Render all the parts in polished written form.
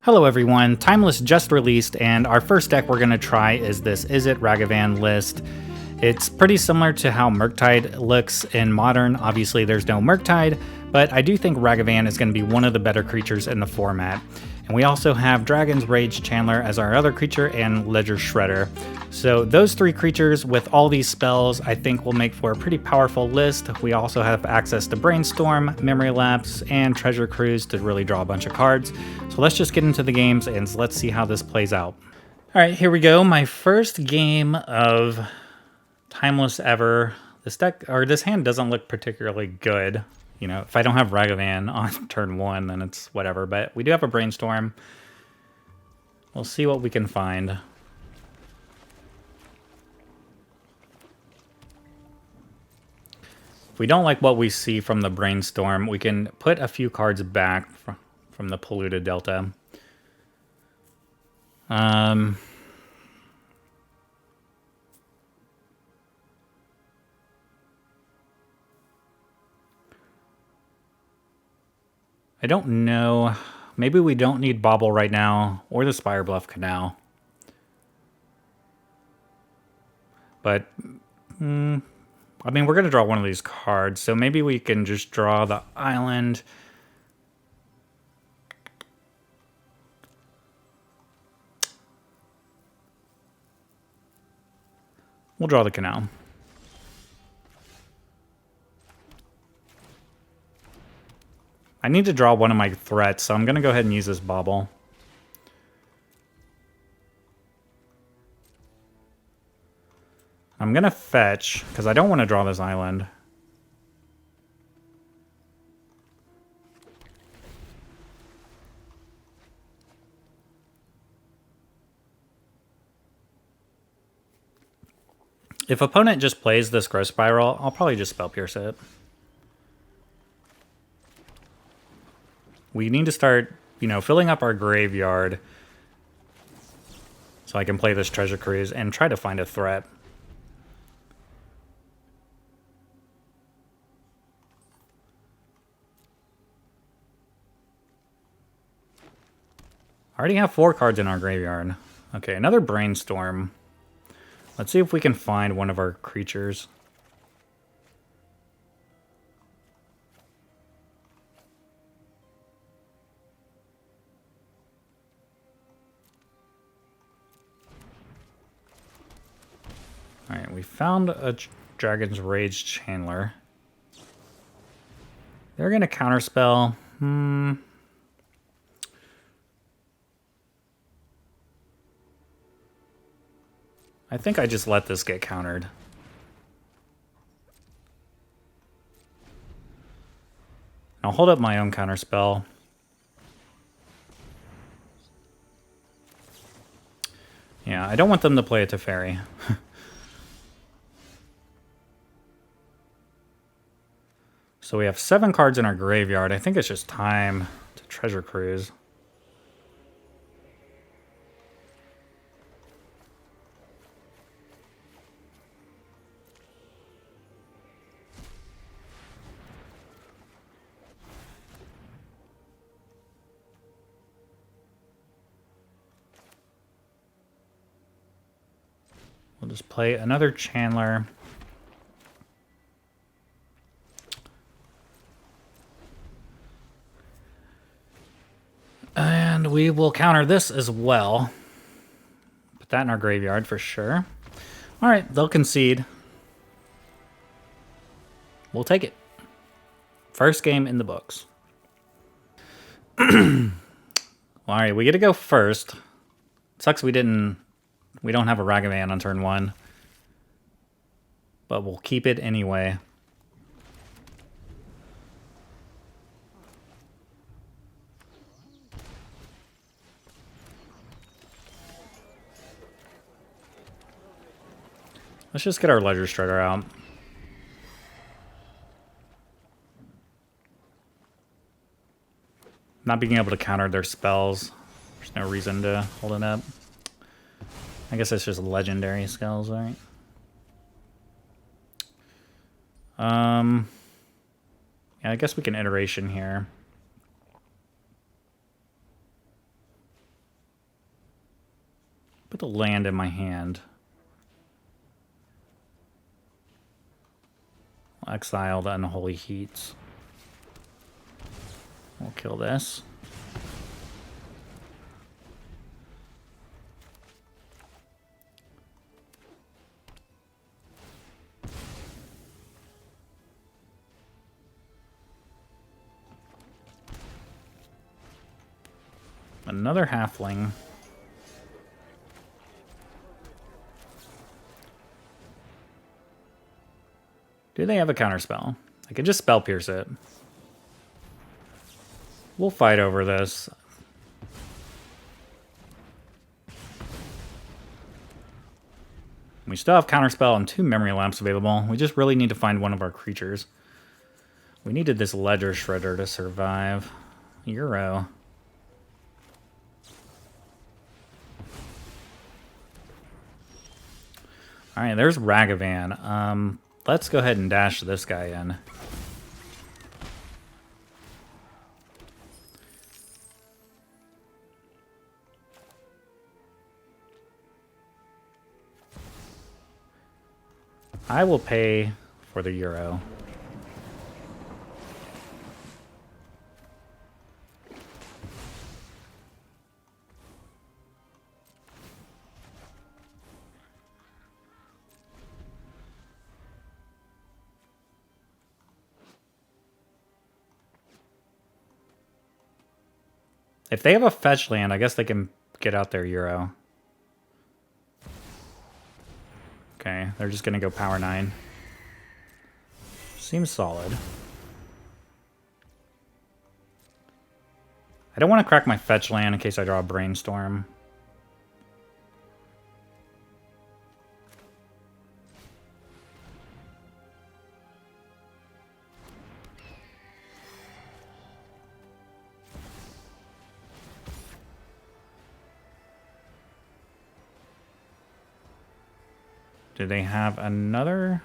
Hello everyone, Timeless just released, and our first deck we're going to try is this Izzet Ragavan list. It's pretty similar to how Murktide looks in Modern. Obviously there's no Murktide, but I do think Ragavan is going to be one of the better creatures in the format. And we also have Dragon's Rage Chandler as our other creature and Ledger Shredder. So those three creatures with all these spells I think will make for a pretty powerful list. We also have access to Brainstorm, Memory Lapse, and Treasure Cruise to really draw a bunch of cards. So let's just get into the games and let's see how this plays out. Alright, here we go. My first game of Timeless ever. This deck, or this hand doesn't look particularly good. You know, if I don't have Ragavan on turn one, then it's whatever. But we do have a Brainstorm. We'll see what we can find. If we don't like what we see from the Brainstorm, we can put a few cards back from the Polluted Delta. I don't know. Maybe we don't need Bauble right now, or the Spirebluff Canal. But, I mean, we're going to draw one of these cards, so maybe we can just draw the island. We'll draw the canal. I need to draw one of my threats, so I'm going to go ahead and use this Bauble. I'm going to fetch, because I don't want to draw this island. If opponent just plays this Growth Spiral, I'll probably just Spell Pierce it. We need to start, you know, filling up our graveyard so I can play this Treasure Cruise and try to find a threat. I already have 4 cards in our graveyard. Okay, another Brainstorm. Let's see if we can find one of our creatures. Alright, we found a Dragon's Rage Chandler. They're going to Counterspell. I think I just let this get countered. I'll hold up my own Counterspell. Yeah, I don't want them to play a Teferi. So we have 7 cards in our graveyard. I think it's just time to Treasure Cruise. We'll just play another Chandler. And we will counter this as well. Put that in our graveyard for sure. Alright, they'll concede. We'll take it. First game in the books. Alright, we get to go first. Sucks we don't have a Ragavan on turn 1. But we'll keep it anyway. Let's just get our Ledger Shredder out. Not being able to counter their spells. There's no reason to hold it up. I guess it's just legendary spells, right? Yeah, I guess we can iteration here. Put the land in my hand. I'll exile the Unholy Heats. We'll kill this. Another halfling. Do they have a counterspell? I could just spell pierce it. We'll fight over this. We still have counterspell and 2 Memory Lapse available. We just really need to find one of our creatures. We needed this Ledger Shredder to survive. Euro. Alright, there's Ragavan. Let's go ahead and dash this guy in. I will pay for the euro. If they have a fetch land, I guess they can get out their euro. Okay, they're just going to go power 9. Seems solid. I don't want to crack my fetch land in case I draw a Brainstorm. Do they have another?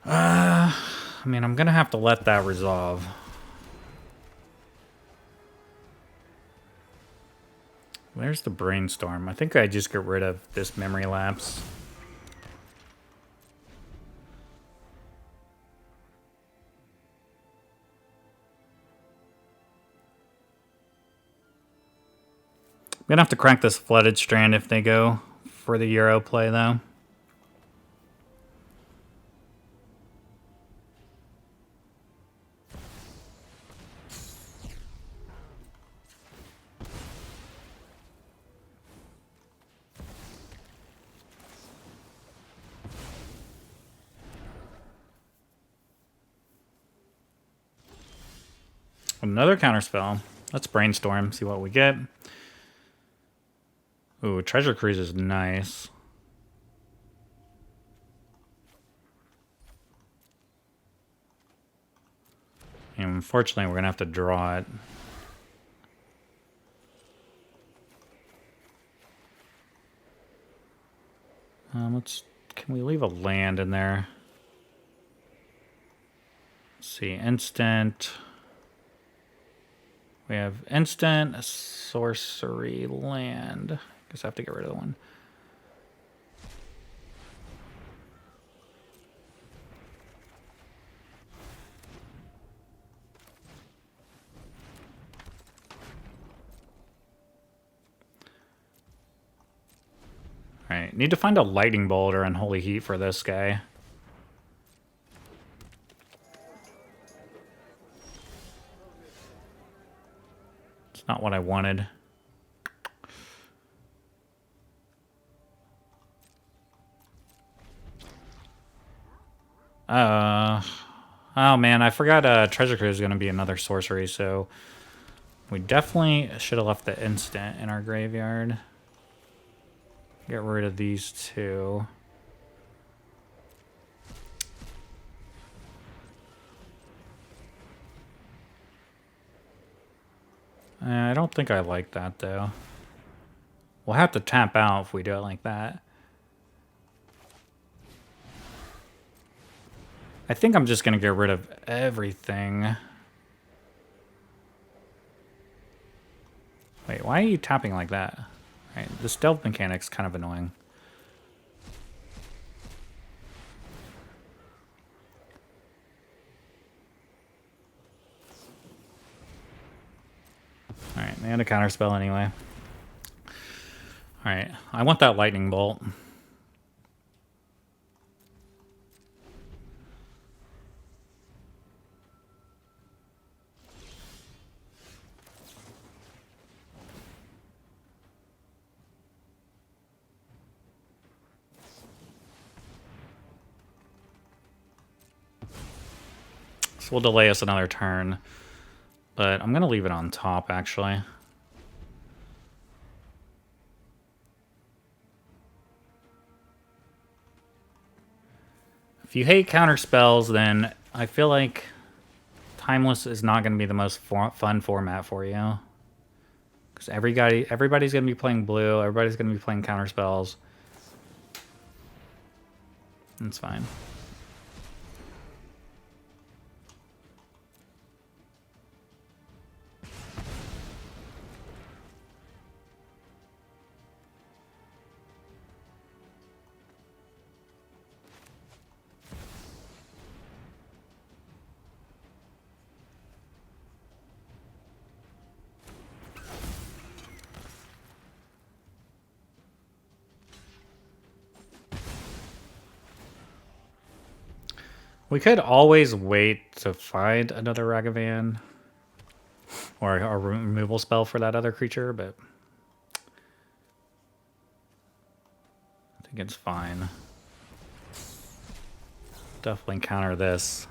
I mean, I'm going to have to let that resolve. There's the Brainstorm. I think I just get rid of this Memory Lapse. I'm going to have to crack this Flooded Strand if they go for the Euro play, though. Another counterspell. Let's Brainstorm, see what we get. Ooh, Treasure Cruise is nice. And unfortunately, we're going to have to draw it. Can we leave a land in there? Let's see, instant. We have instant, sorcery, land. Guess I have to get rid of the one. Alright, need to find a lightning bolt or unholy heat for this guy. It's not what I wanted. Oh man, I forgot Treasure Cruise is going to be another sorcery, so we definitely should have left the instant in our graveyard. Get rid of these two. I don't think I like that, though. We'll have to tap out if we do it like that. I think I'm just going to get rid of everything. Wait, why are you tapping like that? Alright, this stealth mechanic's kind of annoying. Alright, they had a counterspell anyway. Alright, I want that lightning bolt. This will delay us another turn, but I'm going to leave it on top, actually. If you hate counter spells, then I feel like Timeless is not going to be the most fun format for you. Because everybody's going to be playing blue, everybody's going to be playing counter spells. That's fine. We could always wait to find another Ragavan or a removal spell for that other creature, but I think it's fine. Definitely counter this.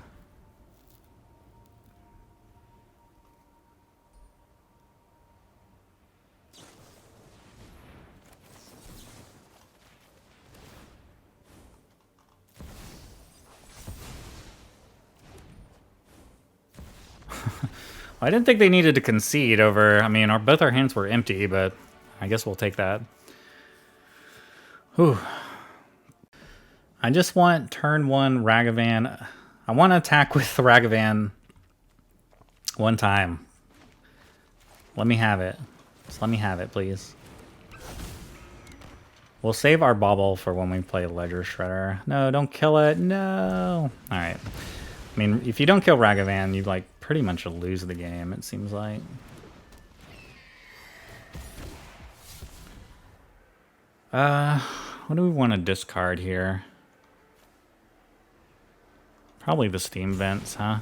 I didn't think they needed to concede over... I mean, both our hands were empty, but I guess we'll take that. Whew. I just want turn 1 Ragavan. I want to attack with Ragavan one time. Let me have it. Just let me have it, please. We'll save our Bauble for when we play Ledger Shredder. No, don't kill it. No. Alright. I mean, if you don't kill Ragavan, you, like, pretty much lose the game, it seems like. What do we want to discard here? Probably the Steam Vents, huh?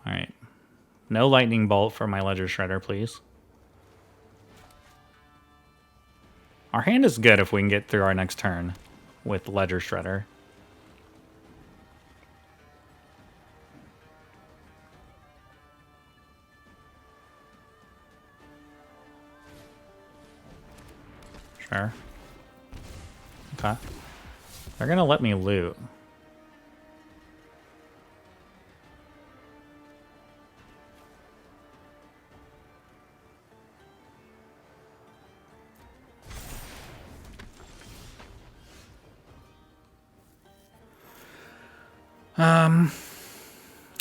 Alright. No lightning bolt for my Ledger Shredder, please. Our hand is good if we can get through our next turn with Ledger Shredder. Sure. Okay. They're gonna let me loot.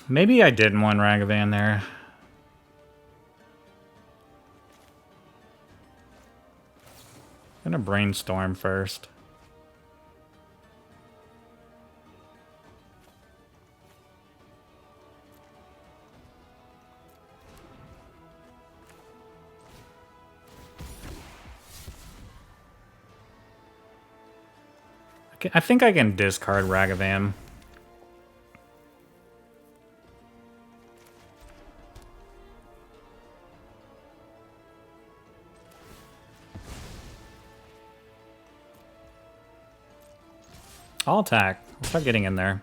Maybe I didn't want Ragavan there. I'm gonna Brainstorm first. I think I can discard Ragavan. I'll attack. I'll start getting in there.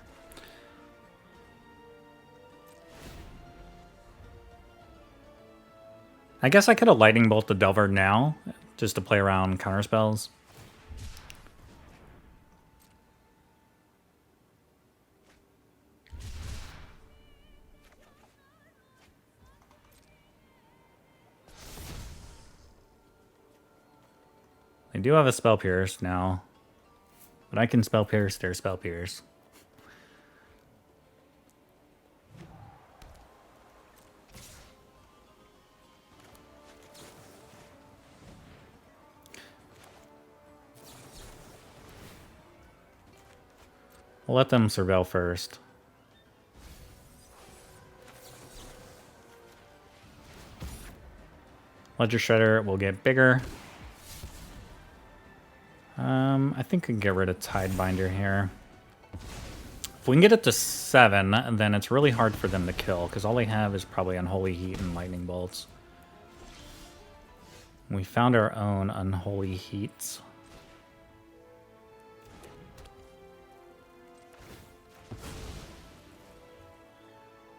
I guess I could have Lightning Bolt the Delver now, just to play around counterspells. They do have a Spell Pierce now. But I can spell pierce, their spell pierce. We'll let them surveil first. Ledger Shredder will get bigger. I think we can get rid of Tidebinder here. If we can get it to 7, then it's really hard for them to kill, because all they have is probably Unholy Heat and Lightning Bolts. We found our own Unholy Heats.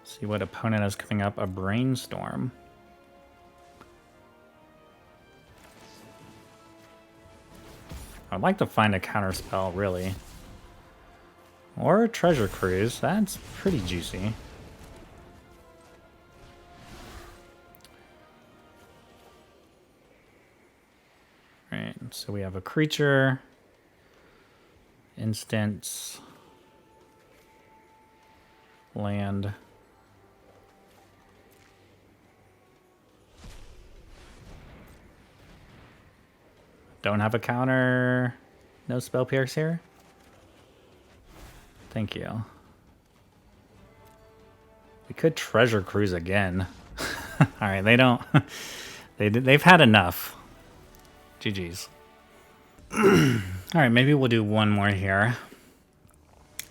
See what opponent is coming up. A Brainstorm. I'd like to find a Counterspell, really. Or a Treasure Cruise. That's pretty juicy. Alright, so we have a creature. Instance. Land. Don't have a counter. No spell pierce here. Thank you. We could Treasure Cruise again. All right, they don't. They've had enough. GG's. All right, maybe we'll do one more here.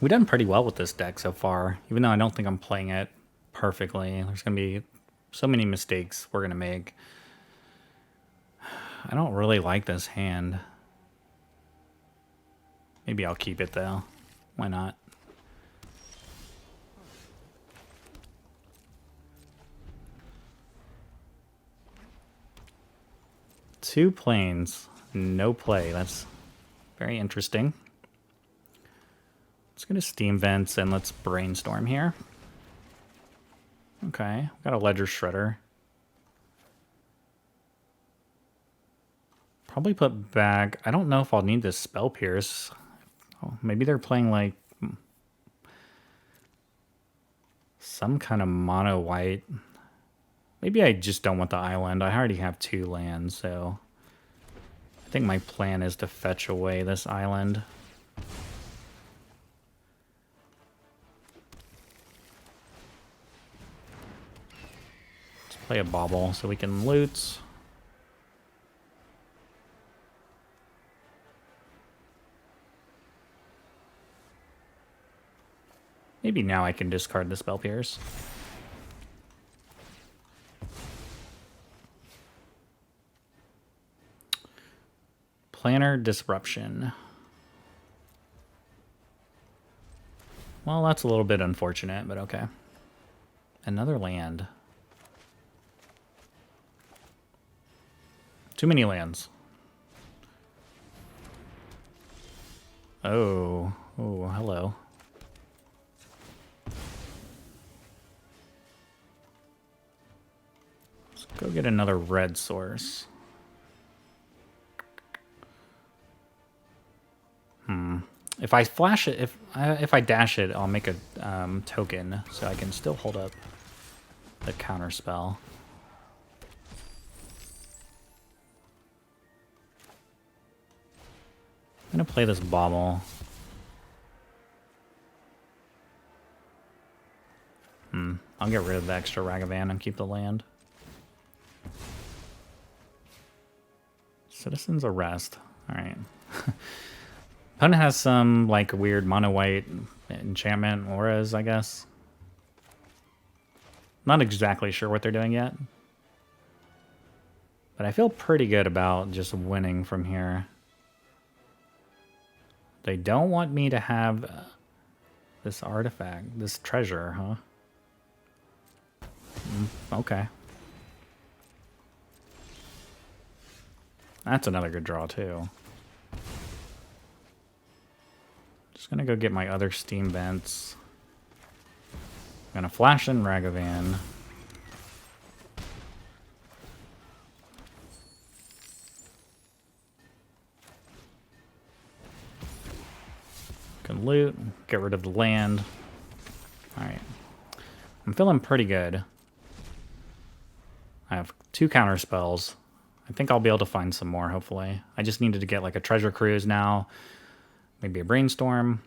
We've done pretty well with this deck so far, even though I don't think I'm playing it perfectly. There's gonna be so many mistakes we're gonna make. I don't really like this hand. Maybe I'll keep it though. Why not? Two planes, no play. That's very interesting. Let's go to Steam Vents and let's Brainstorm here. Okay, got a Ledger Shredder. Probably put back. I don't know if I'll need this Spell Pierce. Oh, maybe they're playing like some kind of mono white. Maybe I just don't want the island. I already have 2 lands, so I think my plan is to fetch away this island. Let's play a Bauble so we can loot. Maybe now I can discard the Spell Pierce. Planner Disruption. Well, that's a little bit unfortunate, but okay. Another land. Too many lands. Oh, hello. Let's go get another red source. If I flash it, if I dash it, I'll make a token, so I can still hold up the Counterspell. I'm gonna play this Bauble. I'll get rid of the extra Ragavan and keep the land. Citizen's Arrest. Alright. Opponent has some like weird mono white enchantment auras, I guess. Not exactly sure what they're doing yet. But I feel pretty good about just winning from here. They don't want me to have this artifact, this treasure, huh? Okay. That's another good draw, too. Just gonna go get my other Steam Vents. Gonna flash in Ragavan. Some loot, get rid of the land. All right. I'm feeling pretty good. I have 2 counter spells. I think I'll be able to find some more, hopefully. I just needed to get like a treasure cruise now. Maybe a brainstorm.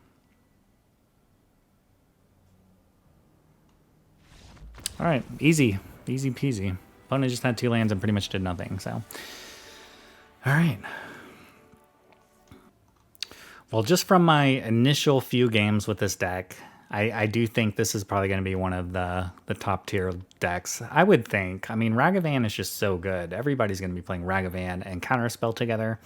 All right, easy. Easy peasy. Opponent just had 2 lands and pretty much did nothing, so. All right. Well, just from my initial few games with this deck, I do think this is probably going to be one of the top tier decks. I would think. I mean, Ragavan is just so good. Everybody's going to be playing Ragavan and Counterspell together.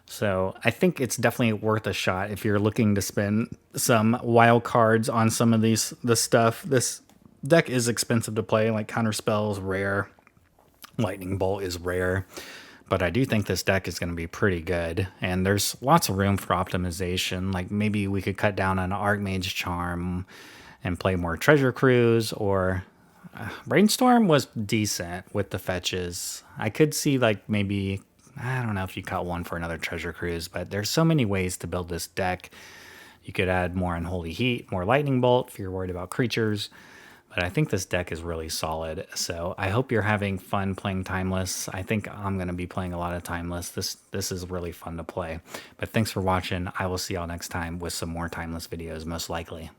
So I think it's definitely worth a shot if you're looking to spend some wild cards on some of this stuff. This deck is expensive to play. Like Counterspell is rare. Lightning Bolt is rare. But I do think this deck is going to be pretty good. And there's lots of room for optimization. Like maybe we could cut down on Archmage Charm and play more Treasure Cruise. Or Brainstorm was decent with the fetches. I could see like maybe, I don't know if you cut one for another Treasure Cruise. But there's so many ways to build this deck. You could add more Unholy Heat, more Lightning Bolt if you're worried about creatures. But I think this deck is really solid, so I hope you're having fun playing Timeless. I think I'm going to be playing a lot of Timeless. This is really fun to play. But thanks for watching. I will see y'all next time with some more Timeless videos, most likely.